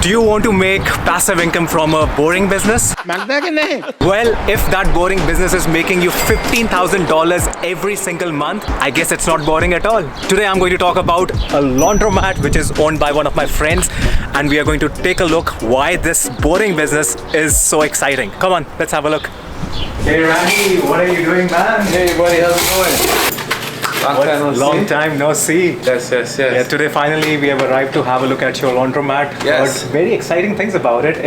Do you want to make passive income from a boring business? Well, if that boring business is making you $15,000 every single month, I guess it's not boring at all. Today I'm going to talk about a laundromat which is owned by one of my friends, and we are going to take a look why this boring business is so exciting. Come on, let's have a look. Hey Randy, what are you doing, man? Hey buddy, how's it going? Long time no see. Yes. Yeah, today finally we have arrived to have a look at your laundromat. Yes. Heard very exciting things about it.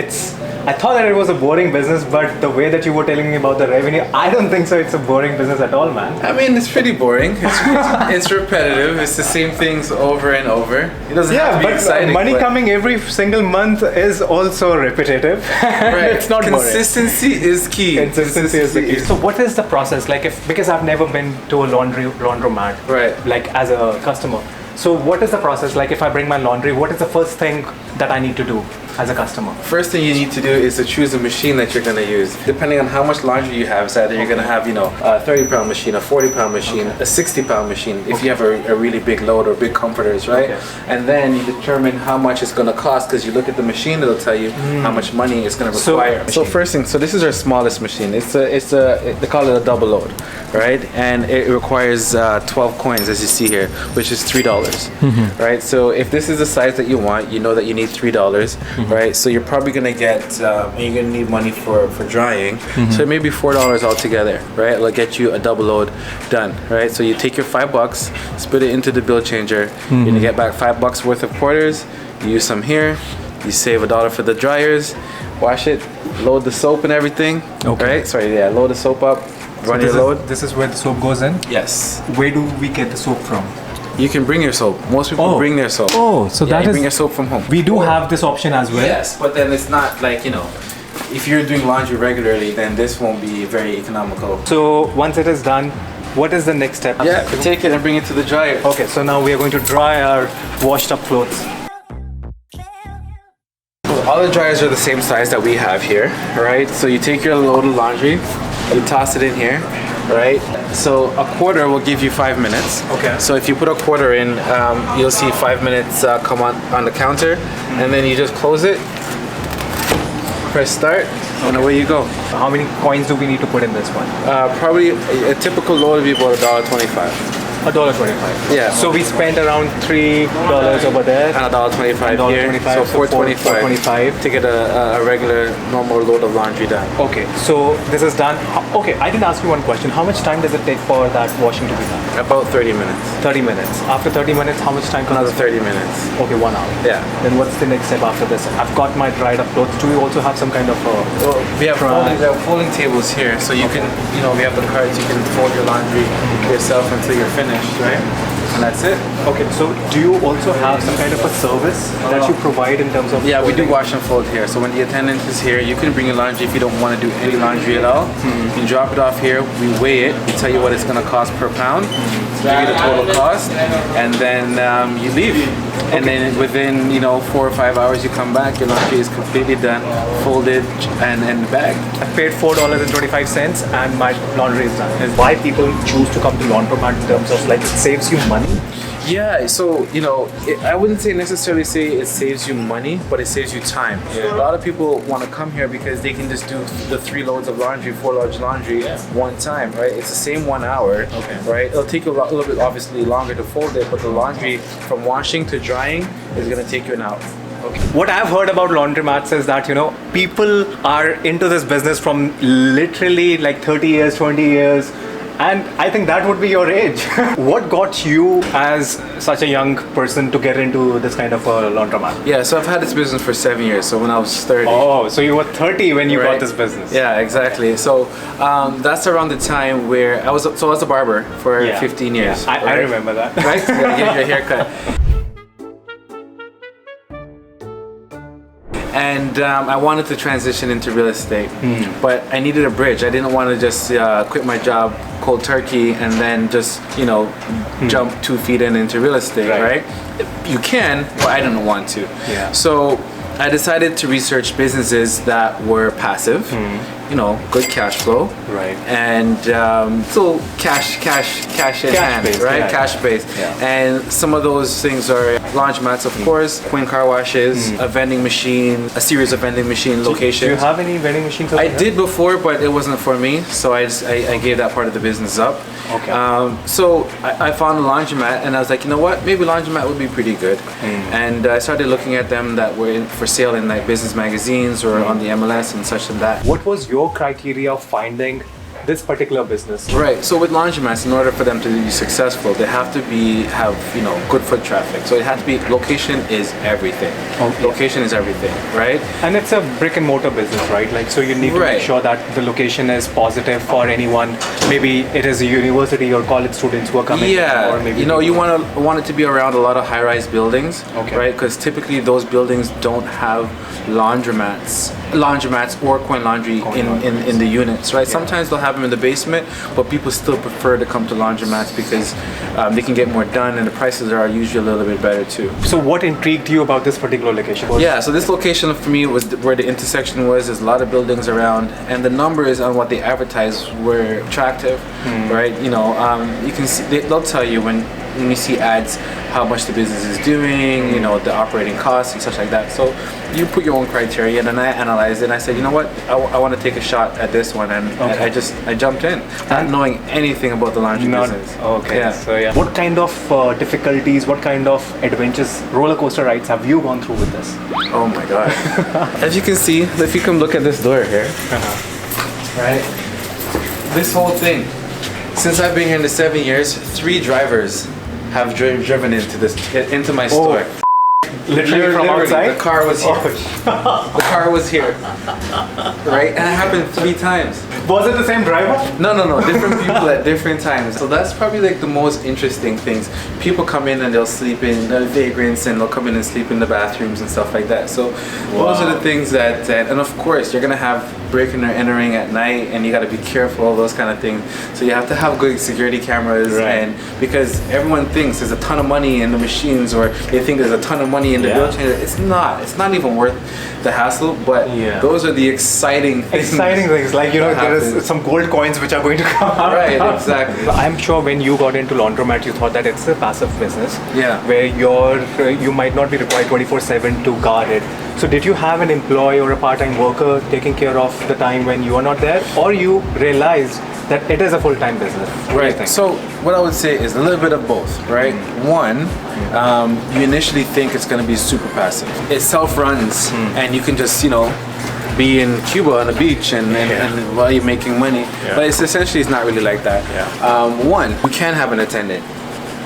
I thought that it was a boring business, but the way that you were telling me about the revenue, I don't think so. It's a boring business at all, man. I mean, it's pretty boring. It's repetitive. It's the same things over and over. It doesn't have to be exciting. Money coming every single month is also repetitive. Right. It's not Consistency is key. Consistency is the key. So what is the process? Like because I've never been to a laundromat, right? Like as a customer. So what is the process? Like if I bring my laundry, what is the first thing that I need to do as a customer? First thing you need to do is to choose a machine that you're going to use. Depending on how much laundry you have, it's either you're going to have, a 30-pound machine, a 40-pound machine, a 60-pound machine, if you have a really big load or big comforters, right? Okay. And then you determine how much it's going to cost because you look at the machine, it'll tell you how much money it's going to require. So first thing, this is our smallest machine. They call it a double load, right? And it requires 12 coins, as you see here, which is $3, right? So if this is the size that you want, you know that you need $3, right? So you're probably gonna get, you're gonna need money for drying. So maybe $4 altogether, right? It'll get you a double load done, right? So you take your $5, split it into the bill changer. You're gonna get back $5 worth of quarters. You use some here. You save $1 for the dryers. Wash it. Load the soap and everything. Okay. Right? Load the soap up. Run your load. This is where the soap goes in? Yes. Where do we get the soap from? You can bring your soap. Most people bring their soap. Oh, so that is... bring your soap from home. We do have this option as well. Yes, but then it's not like, if you're doing laundry regularly, then this won't be very economical. So once it is done, what is the next step? Yeah, take it and bring it to the dryer. Okay, so now we are going to dry our washed up clothes. All the dryers are the same size that we have here, right? So you take your load of laundry, you toss it in here, right? So a quarter will give you 5 minutes. Okay. So if you put a quarter in, you'll see 5 minutes come on the counter, and then you just close it, press start, and away you go. How many coins do we need to put in this one? Probably a typical load would be about $1.25. $1.25. Yeah. So we spent around $3 over there. And $1.25 here. So $4.25 to get a regular normal load of laundry done. Okay. So this is done. Okay. I didn't ask you one question. How much time does it take for that washing to be done? About 30 minutes. 30 minutes. After 30 minutes, how much time? Another 30 minutes. Okay, 1 hour. Yeah. Then what's the next step after this? I've got my dried up clothes. Do we also have some kind of we have folding tables here, so you can, we have the carts. You can fold your laundry yourself until you're finished. Right? And that's it. Okay, so do you also have some kind of a service that you provide in terms of... Yeah, we do wash and fold here. So when the attendant is here, you can bring your laundry if you don't want to do any laundry at all. You drop it off here, we weigh it, we tell you what it's going to cost per pound, give you the total cost, and then you leave. And then within 4 or 5 hours you come back, your laundry is completely done, folded and bagged. I paid $4.25 and my laundry is done. Is why people choose to come to laundromat in terms of like it saves you money? Yeah, so I wouldn't necessarily say it saves you money, but it saves you time. Yeah. A lot of people want to come here because they can just do the 3 loads of laundry, 4 loads of laundry one time, right? It's the same 1 hour, right? It'll take you a little bit obviously longer to fold it, but the laundry from washing to drying is going to take you an hour. Okay. What I've heard about laundromats is that people are into this business from literally like 30 years, 20 years. And I think that would be your age. What got you as such a young person to get into this kind of a laundromat? Yeah, so I've had this business for 7 years, so when I was 30. Oh, so you were 30 when you got this business. Yeah, exactly. So that's around the time where I was a barber for 15 years. Yeah, I remember that. Right? Get your haircut. And I wanted to transition into real estate, but I needed a bridge. I didn't want to just quit my job cold turkey and then just, jump 2 feet into real estate, right? You can, but I didn't want to. Yeah. So I decided to research businesses that were passive good cash flow. Right. And still cash in hand, based, right? yeah. Cash based. Yeah. And some of those things are laundromats, of course, coin car washes, a vending machine, a series of vending machine locations. Do you have any vending machines over I here? did before, but it wasn't for me, so I gave that part of the business up. Okay. So I found a laundromat, and I was like, you know what? Maybe laundromat would be pretty good. And I started looking at them that were for sale in like business magazines or on the MLS and such and that. What was your criteria of finding this particular business? Right. So with laundromats, in order for them to be successful, they have to have good foot traffic. So it has to be location is everything. Okay. Location is everything, right? And it's a brick and mortar business, right? Like, so you need to make sure that the location is positive for anyone. Maybe it is a university or college students who are coming. Yeah. Or maybe you want it to be around a lot of high-rise buildings, Okay. right? Because typically those buildings don't have laundromats or coin laundry in the units, right? Sometimes they'll have them in the basement, but people still prefer to come to laundromats because they can get more done, and the prices are usually a little bit better too. So what intrigued you about this particular location? Yeah, so this location for me was where the intersection was. There's a lot of buildings around, and the numbers on what they advertised were attractive, right? You can see they'll tell you when you see ads how much the business is doing, the operating costs and such like that. So you put your own criteria, and then I analyzed it and I said, you know what, I want to take a shot at this one, and I jumped in, not knowing anything about the laundry business. Okay. Yeah. So yeah. What kind of difficulties, what kind of adventures, roller coaster rides have you gone through with this? Oh my God. As you can see, if you come look at this door here, right? This whole thing, since I've been here in the 7 years, 3 drivers have driven into my store. Literally from outside? The car was here. The car was here. Right? And it happened 3 times. Was it the same driver? No. Different people at different times. So that's probably like the most interesting things. People come in and they'll sleep in vagrants, and they'll come in and sleep in the bathrooms and stuff like that. So those are the things that, and of course, you're gonna have breaking or entering at night, and you gotta be careful, those kind of things. So you have to have good security cameras, and because everyone thinks there's a ton of money in the machines, or they think there's a ton of money in the bill changer. It's not even worth the hassle, but those are the exciting things. Like, there is some gold coins which are going to come out. Right, exactly. I'm sure when you got into laundromat, you thought that it's a passive business. Yeah. Where you might not be required 24/7 to guard it. So did you have an employee or a part-time worker taking care of the time when you are not there, or you realized that it is a full-time business? Right. So what I would say is a little bit of both, right? One, you initially think it's going to be super passive. It self-runs, and you can just, be in Cuba on the beach and while you're making money. But it's not really like that. One, you can have an attendant.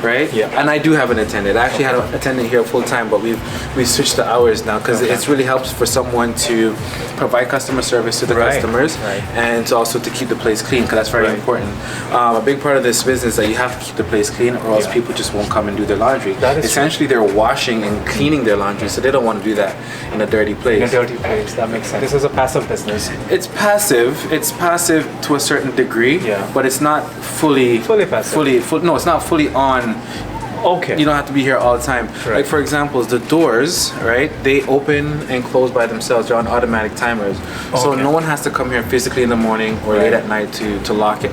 Right? Yeah. And I do have an attendant. I actually had an attendant here full time, but we switched the hours now because it really helps for someone to provide customer service to the customers, and to also to keep the place clean, because that's very important. A big part of this business is that you have to keep the place clean, or else people just won't come and do their laundry. That is essentially they're washing and cleaning their laundry, so they don't want to do that in a dirty place. In a dirty place, that makes sense. This is a passive business. It's passive. It's passive to a certain degree, but it's not fully passive. No, it's not fully on. Okay. You don't have to be here all the time. Like for example, the doors, right? They open and close by themselves. They're on automatic timers, so no one has to come here physically in the morning or late at night to lock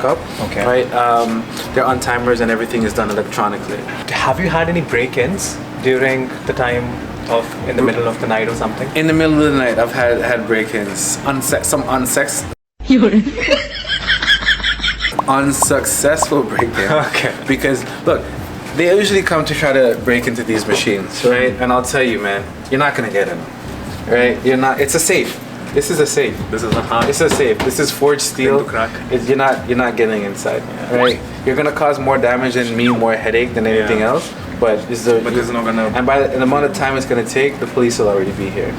up. Okay. Right? They're on timers, and everything is done electronically. Have you had any break-ins during the time of in the middle of the night or something? In the middle of the night, I've had break-ins. Unsuccessful break-in. Okay. Because look, they usually come to try to break into these machines, right? And I'll tell you, man, you're not gonna get in, right? You're not. It's a safe. This is a safe. This is a It's a safe. This is forged steel. Crack. You're not getting inside, right? You're gonna cause more damage and me more headache than anything else. But it's not gonna. And by the amount of time it's gonna take, the police will already be here.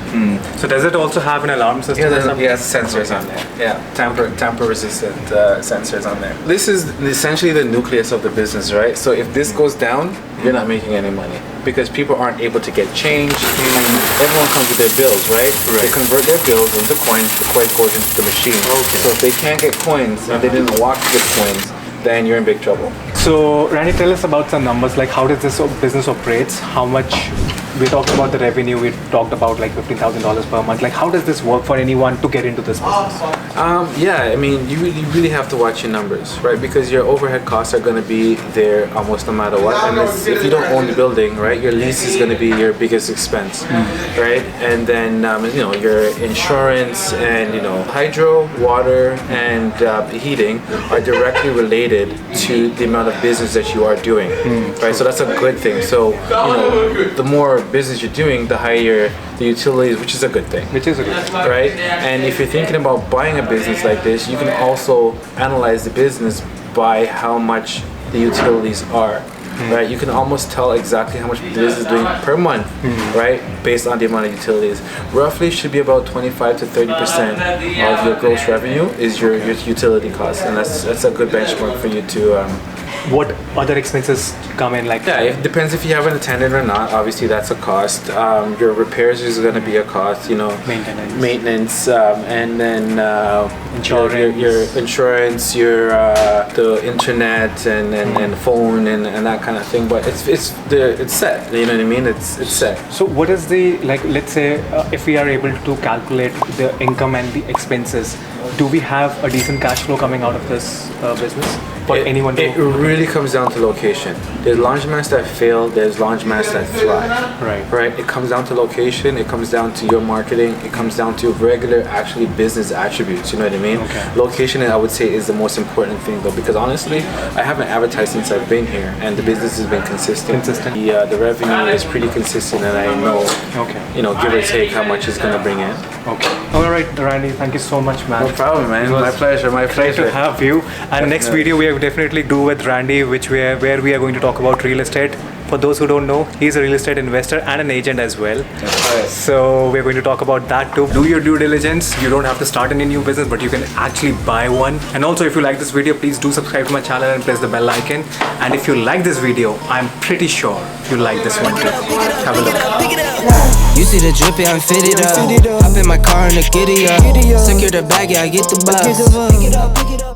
So does it also have an alarm system? Yeah, sensors on there. Yeah, tamper resistant sensors on there. This is essentially the nucleus of the business, right? So if this goes down, you're not making any money because people aren't able to get change, and everyone comes with their bills, right? They convert their bills into coins. The coin goes into the machine. So if they can't get coins and they didn't walk to get coins, then you're in big trouble. So Randy, tell us about some numbers, like how does this business operates? How much We talked about the revenue. We talked about like $15,000 per month. Like, how does this work for anyone to get into this business? Yeah, I mean, you really have to watch your numbers, right? Because your overhead costs are going to be there almost no matter what. And if you don't own the building, right, your lease is going to be your biggest expense, right? And then your insurance and hydro, water, and heating are directly related to the amount of business that you are doing, right? So that's a good thing. So the more business you're doing, the higher the utilities, which is a good thing. Right? And if you're thinking about buying a business like this, you can also analyze the business by how much the utilities are. Right, you can almost tell exactly how much the business is doing per month, right, based on the amount of utilities. Roughly, should be about 25 to 30% of your gross revenue is your utility cost, and that's a good benchmark for you to. What other expenses come in? Like it depends if you have an attendant or not. Obviously, that's a cost. Your repairs is going to be a cost. Maintenance, and then insurance, your insurance, the internet and phone and that kind of thing. But it's set. You know what I mean? It's set. So what is the, like, let's say if we are able to calculate the income and the expenses, do we have a decent cash flow coming out of this business for anyone? It really comes down to location. There's laundromats that fail. There's laundromats that thrive. Right. It comes down to location. It comes down to your marketing. It comes down to regular, actually business attributes. You know what I mean? Okay. Location, I would say, is the most important thing, though, because honestly, I haven't advertised since I've been here, and the business has been consistent. The revenue is pretty consistent, and I know, give or take, how much it's gonna bring in. Okay. All right, Randy. Thank you so much, man. No problem, man. My pleasure. Great to have you. And next video we will definitely do with Randy, where we are going to talk about real estate. For those who don't know, he's a real estate investor and an agent as well. So we're going to talk about that too. Do your due diligence. You don't have to start any new business, but you can actually buy one. And also, if you like this video, please do subscribe to my channel and press the bell icon. And if you like this video, I'm pretty sure you like this one too. Have a look. You see the drippy, I'm fitted up. Hop in my car and the giddy up. Secure the bag, yeah, I get the bus.